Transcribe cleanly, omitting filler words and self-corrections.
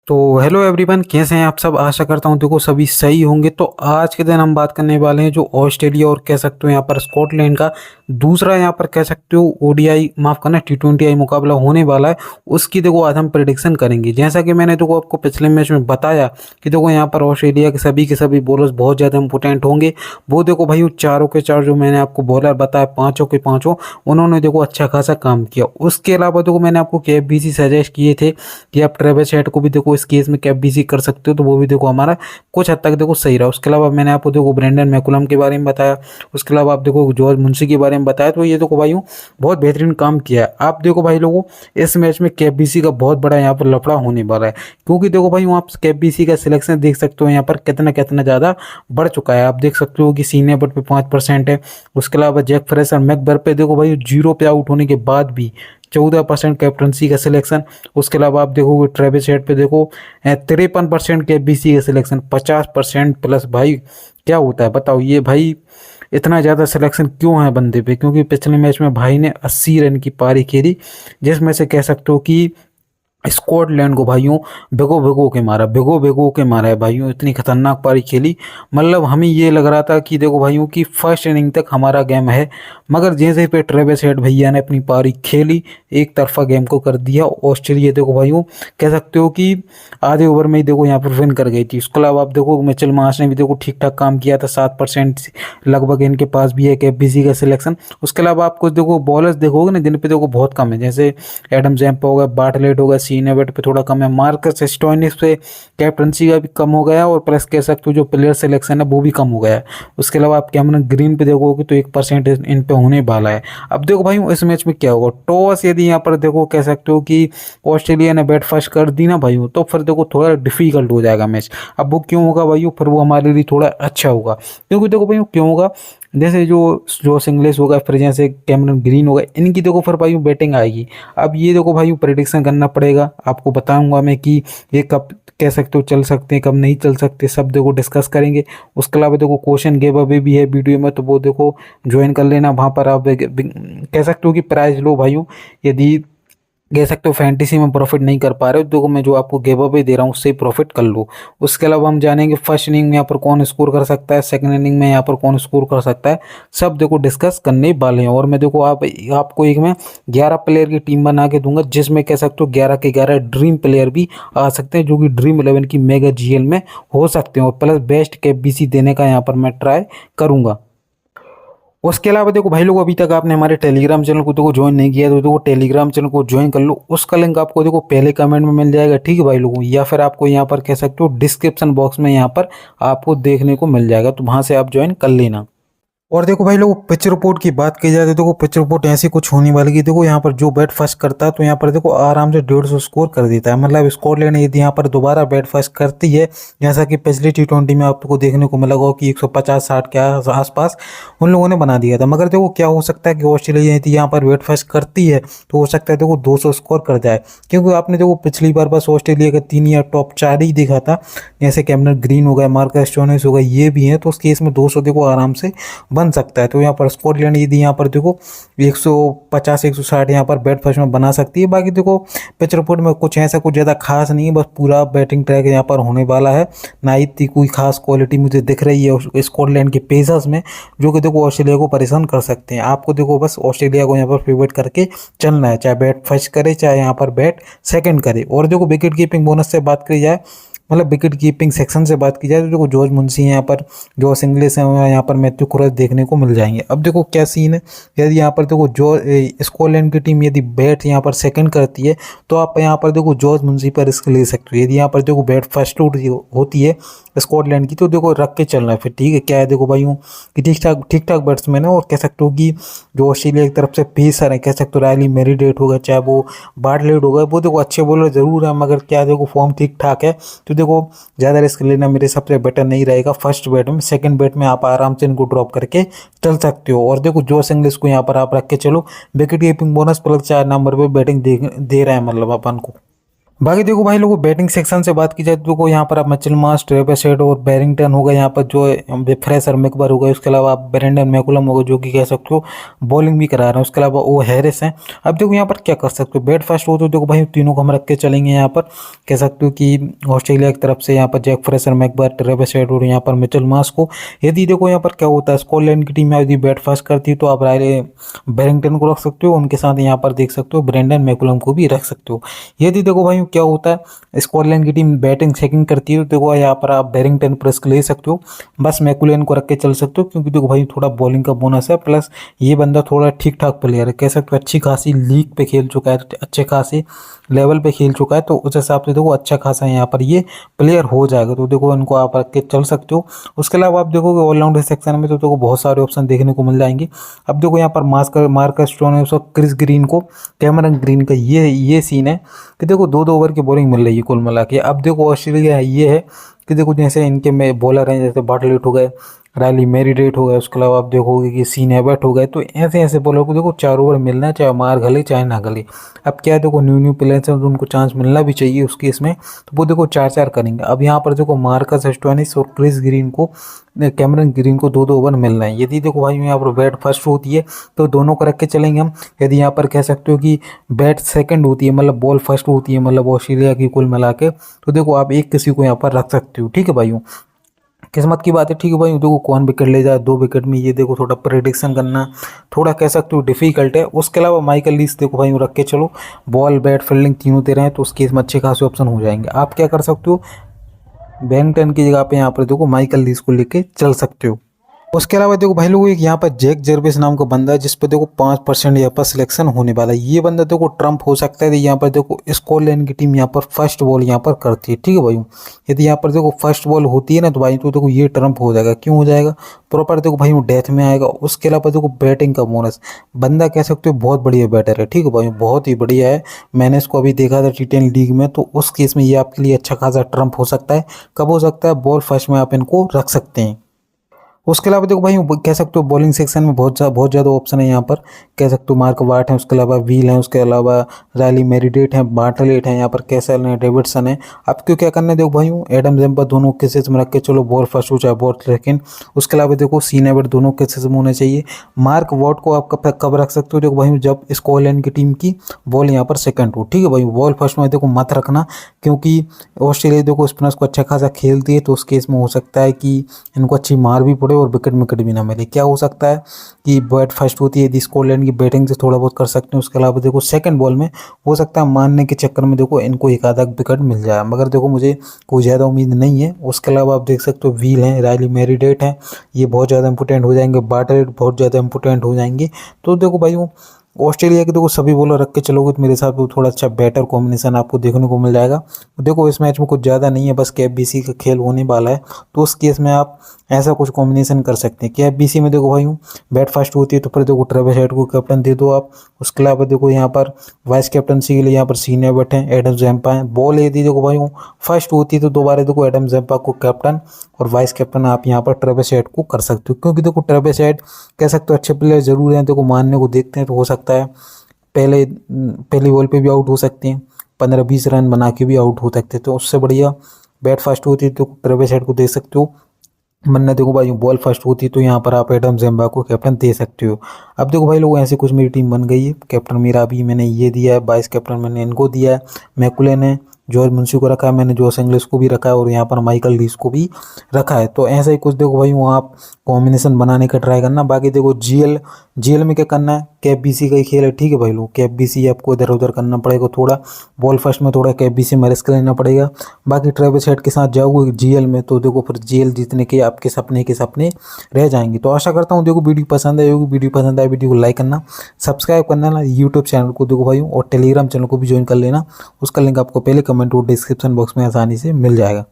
तो hello everyone, कैसे हैं आप सब। आशा करता हूं देखो सभी सही होंगे। तो आज के दिन हम बात करने वाले हैं जो ऑस्ट्रेलिया और कह सकते हो यहाँ पर स्कॉटलैंड का दूसरा यहाँ पर कह सकते हो ओडीआई माफ करना T20 मुकाबला होने वाला है। उसकी देखो आज हम प्रिडिक्शन करेंगे। जैसा कि मैंने देखो आपको पिछले मैच में बताया कि देखो यहाँ पर ऑस्ट्रेलिया के सभी बॉलर्स बहुत ज़्यादा इंपॉर्टेंट होंगे। वो देखो भाई वो चारों के चार जो मैंने आपको बॉलर बताया पाँचों के पाँचों उन्होंने देखो अच्छा खासा काम किया। उसके अलावा देखो मैंने आपको KFBC सजेस्ट किए थे कि आप ट्रेविस हेड को भी देखो इस केस में KFBC कर सकते हो, तो वो भी देखो हमारा कुछ हद तक देखो सही रहा। उसके अलावा मैंने आपको देखो ब्रेंडन मैकुलम के बारे में बताया। उसके अलावा आप देखो जॉर्ज मुंशी के बारे में बताया। तो ये देखो भाई बहुत बेहतरीन काम किया है। आप देखो भाई लोगों इस मैच में KFBC का बहुत बड़ा यहाँ पर लफड़ा होने वाला है, क्योंकि देखो भाई आप KFBC का सिलेक्शन देख सकते हो यहाँ पर कितना कितना ज़्यादा बढ़ चुका है। आप देख सकते हो कि सीनियर बट पे 5% है। उसके अलावा जैक फ्रेशर मैकबर पे देखो भाई 0 पे आउट होने के बाद भी 14% कैप्टनसी का सिलेक्शन। उसके अलावा आप देखोगे ट्रेविस हेड पे देखो 53% KFBC का सिलेक्शन, 50% प्लस। भाई क्या होता है बताओ ये भाई इतना ज़्यादा सिलेक्शन क्यों है बंदे पे? क्योंकि पिछले मैच में भाई ने 80 रन की पारी खेली, जिसमें से कह सकते हो कि स्कॉटलैंड को भाइयों भिगो भिगो के मारा है भाइयों। इतनी खतरनाक पारी खेली, मतलब हमें ये लग रहा था कि देखो भाइयों की फर्स्ट इनिंग तक हमारा गेम है। मगर जैसे पे ट्रेविस हेड भैया ने अपनी पारी खेली, एक तरफा गेम को कर दिया। ऑस्ट्रेलिया देखो भाइयों कह सकते हो कि आधे ओवर में ही देखो यहाँ पर विन कर गई थी। उसके अलावा आप देखो मिचेल मार्श ने भी देखो ठीक ठाक काम किया था, 7% लगभग इनके पास भी है KFBC का सिलेक्शन। उसके अलावा आप कुछ देखो बॉलर्स देखोगे ना जिन पे देखो बहुत कम है, जैसे एडम जैम्पा हो गया, बार्टलेट हो गया, सीनेवेट पे थोड़ा कम है, मार्कस स्टोइनिस पे कैप्टनसी का भी कम हो गया और प्लस कह सकते हो जो प्लेयर सिलेक्शन है वो भी कम हो गया है। उसके अलावा आप कैमरन ग्रीन पे देखोगे तो 1% इन पे होने वाला है। अब देखो भाई इस मैच में क्या होगा, टॉस यदि यहाँ पर देखो कह सकते हो कि ऑस्ट्रेलिया ने बैट फर्स्ट कर दी ना भाई तो फिर देखो थोड़ा डिफिकल्ट हो जाएगा मैच। अब वो क्यों होगा भाई, फिर वो हमारे लिए थोड़ा अच्छा होगा। क्योंकि देखो भाई क्यों होगा, जैसे जो सिंगलेस होगा फिर जैसे कैमरन ग्रीन होगा, इनकी देखो फिर भाई बैटिंग आएगी। अब ये देखो भाई प्रेडिक्शन करना पड़ेगा, आपको बताऊंगा मैं कि ये कब कह सकते हो चल सकते हैं कब नहीं चल सकते, सब देखो डिस्कस करेंगे। उसके अलावा देखो क्वेश्चन गिव अवे भी है वीडियो में, तो वो देखो ज्वाइन कर लेना। वहाँ पर आप कह सकते हो कि प्राइज लो भाइयों। यदि कह सकते हो फैंटेसी में प्रॉफिट नहीं कर पा रहे हो तो मैं जो आपको गिव अवे दे रहा हूँ उससे प्रॉफिट कर लो। उसके अलावा हम जानेंगे फर्स्ट इनिंग में यहाँ पर कौन स्कोर कर सकता है, सेकंड इनिंग में यहाँ पर कौन स्कोर कर सकता है, सब देखो डिस्कस करने वाले हैं। और मैं देखो आपको एक मैं 11 प्लेयर की टीम बना के दूंगा, जिसमें कह सकते हो 11 के 11 ड्रीम प्लेयर भी आ सकते हैं, जो कि ड्रीम 11 की मेगा GL में हो सकते हैं। और प्लस बेस्ट KFBC देने का यहाँ पर मैं ट्राई करूँगा। उसके अलावा देखो भाई लोग अभी तक आपने हमारे टेलीग्राम चैनल को देखो ज्वाइन नहीं किया तो देखो टेलीग्राम चैनल को ज्वाइन कर लो। उसका लिंक आपको देखो पहले कमेंट में मिल जाएगा, ठीक है भाई लोगों, या फिर आपको यहाँ पर कह सकते हो डिस्क्रिप्शन बॉक्स में यहाँ पर आपको देखने को मिल जाएगा, तो वहाँ से आप ज्वाइन कर लेना। और देखो भाई लोग पिच रिपोर्ट की बात की जाए तो देखो पिच रिपोर्ट ऐसी कुछ होने वाली कि देखो यहाँ पर जो बैट फर्स्ट करता है तो यहाँ पर देखो आराम से 150 स्कोर कर देता है। मतलब स्कॉटलैंड यदि यहाँ पर दोबारा बैट फर्स्ट करती है, जैसा कि पिछली T20 में आपको देखने को मिला होगा कि 150-60 के आसपास उन लोगों ने बना दिया था। मगर देखो क्या हो सकता है कि ऑस्ट्रेलिया यदि यहाँ पर बैट फर्स्ट करती है तो हो सकता है देखो 200 स्कोर कर जाए, क्योंकि आपने देखो पिछली बार बस ऑस्ट्रेलिया का 3 या टॉप 4 ही दिखा था, जैसे कैमरन ग्रीन हो गया, मार्कस स्टोइनिस हो गया, ये भी है। तो उस केस में 200 देखो आराम से बन सकता है। तो यहाँ पर स्कॉटलैंड यदि यहाँ पर देखो 150-160 यहाँ पर बैट फर्स्ट में बना सकती है। बाकी देखो पिच रिपोर्ट में कुछ ऐसा कुछ ज़्यादा खास नहीं है, बस पूरा बैटिंग ट्रैक यहाँ पर होने वाला है। ना इतनी कोई खास क्वालिटी मुझे दिख रही है स्कॉटलैंड के पेसर्स में, जो कि देखो ऑस्ट्रेलिया को परेशान कर सकते हैं। आपको देखो बस ऑस्ट्रेलिया को यहाँ पर फेवरेट करके चलना है, चाहे बैट फर्स्ट करे चाहे यहाँ पर बैट सेकंड करे। और देखो विकेट कीपिंग बोनस से बात करी जाए, मतलब विकेट कीपिंग सेक्शन से बात की जाए तो देखो जॉर्ज मुंशी हैं यहाँ पर, जो सिंगलेस हैं यहाँ पर मैथ्यू कुरस देखने को मिल जाएंगे। अब देखो क्या सीन है, यदि यहाँ पर देखो जो स्कॉटलैंड की टीम यदि बैट यहाँ पर सेकंड करती है तो आप यहाँ पर देखो जॉर्ज मुंशी पर रिस्क ले सकते हो। यदि यहाँ पर देखो बैट फर्स्ट होती है स्कॉटलैंड की तो देखो रख के चलना है फिर, ठीक है। क्या है देखो भाई कि ठीक ठाक बैट्समैन है, और कह सकते हो कि जो ऑस्ट्रेलिया की तरफ से पेसर है, कह सकते हो रायली मेरीडेट होगा चाहे वो बार्टलेट होगा, वो देखो अच्छे बॉलर जरूर है, मगर क्या देखो फॉर्म ठीक ठाक है। तो देखो ज़्यादा रिस्क लेना मेरे हिसाब से बेटर नहीं रहेगा फर्स्ट बैट में। सेकंड बैट में आप आराम से इनको ड्रॉप करके चल सकते हो। और देखो जो सिंगल्स को यहाँ पर आप रख के चलो, wicket keeping bonus plus 4 number पे बैटिंग दे रहा है मतलब अपन को। बाकी देखो भाई लोगों बैटिंग सेक्शन से बात की जाए तो देखो यहाँ पर आप मिचेल मार्श, ट्रेविस हेड और बैरिंगटन हो गए, यहाँ पर जो फ्रेशर मैकबर हो गए, उसके अलावा आप ब्रेंडन मैकुलम हो गए जो कि कह सकते हो बॉलिंग भी करा रहे हैं, उसके अलावा वो हैरिस हैं। अब देखो यहाँ पर क्या कर सकते हो, बैट फर्स्ट हो तो देखो भाई तीनों को हम रख के चलेंगे। यहाँ पर कह सकते हो कि ऑस्ट्रेलिया की तरफ से यहाँ पर जैक फ्रेशर, मैकबर, ट्रेविस हेड और यहाँ पर मिचेल मार्श को, यदि देखो यहाँ पर क्या होता है स्कॉटलैंड की टीम यदि बैट फर्स्ट करती है तो आप बैरिंगटन को रख सकते हो, उनके साथ यहाँ पर देख सकते हो ब्रेंडन मैकुलम को भी रख सकते हो। यदि देखो भाई क्या होता है स्कॉटलैंड की टीम बैटिंग सेकंड करती है तो देखो यहाँ पर आप बैरिंगटन पर रिस्क ले सकते हो, बस मैकुलन को रख के चल सकते हो, क्योंकि देखो भाई थोड़ा बॉलिंग का बोनस है, प्लस ये बंदा थोड़ा ठीक ठाक प्लेयर है, कह सकते हो अच्छी खासी लीग पे खेल चुका है, अच्छे खासे लेवल पे खेल चुका है, तो उस हिसाब से देखो अच्छा खासा यहाँ पर ये प्लेयर हो जाएगा, तो देखो इनको आप रख के चल सकते हो। उसके अलावा आप देखोगे ऑलराउंडर सेक्शन में तो देखो बहुत सारे ऑप्शन देखने को मिल जाएंगे। अब देखो यहाँ पर मार्कस स्टोइनिस और क्रिस ग्रीन को, कैमरन ग्रीन का ये सीन है कि देखो 2-2 ओवर की बॉलिंग मिल रही है कुल मिला के। अब देखो ऑस्ट्रेलिया ये है कि देखो जैसे इनके में बॉलर हैं जैसे बाटलेट हो गए, रायली मेरीडेट हो गए, उसके अलावा आप देखोगे कि सीन एबर्ट हो गए, तो ऐसे ऐसे बॉलर को देखो 4 ओवर मिलना है, चाहे मार गले चाहे ना गले। अब क्या है देखो न्यू प्लेयर्स हैं तो उनको चांस मिलना भी चाहिए उस केस में, तो वो देखो 4-4 करेंगे। अब यहाँ पर देखो मार्कस स्टोइनिस और क्रिस ग्रीन को, कैमरन ग्रीन को 2-2 ओवर मिलना है। यदि देखो भाई यहाँ पर बैट फर्स्ट होती है तो दोनों को रख के चलेंगे हम। यदि यहाँ पर कह सकते हो कि बैट सेकंड होती है मतलब बॉल फर्स्ट होती है मतलब ऑस्ट्रेलिया की कुल मिला के, तो देखो आप एक किसी को यहाँ पर रख सकते हो, ठीक है भाइयों। किस्मत की बात है, ठीक है भाई, देखो कौन विकेट ले जाए 2 विकेट में, ये देखो थोड़ा प्रेडिक्शन करना थोड़ा कह सकते हो डिफिकल्ट है। उसके अलावा माइकल लीस देखो भाई रख के चलो, बॉल बैट फील्डिंग तीनों दे रहे हैं तो उस केस में अच्छे खासे ऑप्शन हो जाएंगे। आप क्या कर सकते हो, बैरिंगटन की जगह पे यहाँ पर देखो माइकल लीस को लेके चल सकते हो। उसके अलावा देखो भाई लोग एक यहाँ पर जैक जर्विस नाम का बंदा है जिस पर देखो 5% यहाँ पर सिलेक्शन होने वाला है। ये बंदा देखो ट्रम्प हो सकता है, यहाँ पर देखो स्कॉटलैंड की टीम यहाँ पर फर्स्ट बॉल यहाँ पर करती है, ठीक है भाई। यदि यहाँ पर देखो फर्स्ट बॉल होती है ना तो भाई तो देखो ये ट्रम्प हो जाएगा, क्यों हो जाएगा, प्रॉपर देखो भाई वो डेथ में आएगा। उसके अलावा देखो बैटिंग का बोनस, बंदा कह सकते हो बहुत बढ़िया बैटर है, ठीक है भाई, बहुत ही बढ़िया है। मैंने इसको अभी देखा था T10 लीग में, तो उस केस में ये आपके लिए अच्छा खासा ट्रम्प हो सकता है। कब हो सकता है, बॉल फर्स्ट में आप इनको रख सकते हैं। उसके अलावा देखो भाई कह सकते हो बॉलिंग सेक्शन में बहुत ज़्यादा ऑप्शन है यहाँ पर, कह सकते हो मार्क वाट है, उसके अलावा व्हील है, उसके अलावा रायली मेरीडेट है, बार्टलेट है, यहाँ पर कैसल है, डेविडसन है। अब क्यों क्या करना है देखो भाई एडम जम्पर दोनों केसेस में रख के चलो, बॉल फर्स्ट हो चाहे बॉल सेकंड। उसके अलावा देखो सीन एबर्ट दोनों केसेस में होने चाहिए। मार्क वॉट को आप कब रख सकते हो देखो भाई जब स्कॉटलैंड की टीम की बॉल यहाँ पर सेकंड हो, ठीक है भाई, बॉल फर्स्ट में देखो मत रखना, क्योंकि ऑस्ट्रेलिया देखो स्पिनर्स को अच्छा खासा खेलती है, तो उस केस में हो सकता है कि इनको अच्छी मार भी पड़े और विकेट भी ना मिले। क्या हो सकता है कि बैट फर्स्ट होती है यदि स्कॉटलैंड की बैटिंग से थोड़ा बहुत कर सकते हैं। उसके अलावा देखो सेकंड बॉल में हो सकता है मारने के चक्कर में देखो इनको एक आधा विकेट मिल जाए, मगर देखो मुझे कोई ज़्यादा उम्मीद नहीं है। उसके अलावा आप देख सकते हो व्हील हैं, रायली मेरीडेट हैं, ये बहुत ज़्यादा इंपॉर्टेंट हो जाएंगे, बार्टलेट बहुत ज़्यादा इंपॉर्टेंट हो जाएंगे। तो देखो भाई ऑस्ट्रेलिया के देखो सभी बॉलर रख के चलोगे तो मेरे हिसाब से थोड़ा अच्छा बेटर कॉम्बिनेशन आपको देखने को मिल जाएगा। देखो इस मैच में कुछ ज़्यादा नहीं है, बस KFBC का खेल होने वाला है, तो उस केस में आप ऐसा कुछ कॉम्बिनेशन कर सकते हैं। KFBC में देखो भाई बैट फर्स्ट होती है तो फिर देखो ट्रेविस हेड को कैप्टन दे दो आप। उसके अलावा देखो यहाँ पर वाइस कैप्टनसी के लिए यहाँ पर सीन एबर्ट हैं, एडम जम्पा हैं। बॉल यदि देखो भाई फर्स्ट होती है तो दोबारा देखो एडम जम्पा को कैप्टन और वाइस कैप्टन आप यहाँ पर ट्रेविस हेड को कर सकते हो, क्योंकि देखो ट्रेविस हेड कह सकते हो अच्छे प्लेयर जरूर हैं, देखो मानने को देखते हैं तो हो सकता है पहली बॉल पे भी आउट हो सकते हैं, 15-20 रन बना के भी आउट हो सकते हैं, तो उससे बढ़िया बैट फर्स्ट होती है तो ट्रेविस हेड को दे सकते हो। वरना देखो भाई बॉल फर्स्ट होती है तो यहाँ पर आप एडम जेम्बा को कैप्टन दे सकते हो। अब देखो भाई लोग ऐसे कुछ मेरी टीम बन गई है, कैप्टन मेरा अभी मैंने ये दिया है, वाइस कैप्टन मैंने इनको दिया है, मैकुलन है, जॉर्ज मुंशी को रखा है मैंने, जोश इंग्लिश को भी रखा है और यहाँ पर माइकल लीस को भी रखा है। तो ऐसा ही कुछ देखो भाई वहाँ आप कॉम्बिनेशन बनाने का ट्राई करना। बाकी देखो जीएल में क्या करना है, KFBC का ही खेल है, ठीक है भाई लोग, KFBC आपको इधर उधर करना पड़ेगा, थोड़ा बॉल फर्स्ट में थोड़ा KFBC में रिस्क लेना पड़ेगा। बाकी ट्रेविस हेड के साथ जाओगे जीएल में तो देखो फिर जीएल जीतने के आपके सपने के सपने रह जाएंगे। तो आशा करता हूँ देखो वीडियो पसंद आई होगी, वीडियो पसंद आए वीडियो को लाइक करना, सब्सक्राइब करना ना यूट्यूब चैनल को देखो भाई, और टेलीग्राम चैनल को भी ज्वाइन कर लेना, उसका लिंक आपको पहले कमेंट और डिस्क्रिप्शन बॉक्स में आसानी से मिल जाएगा।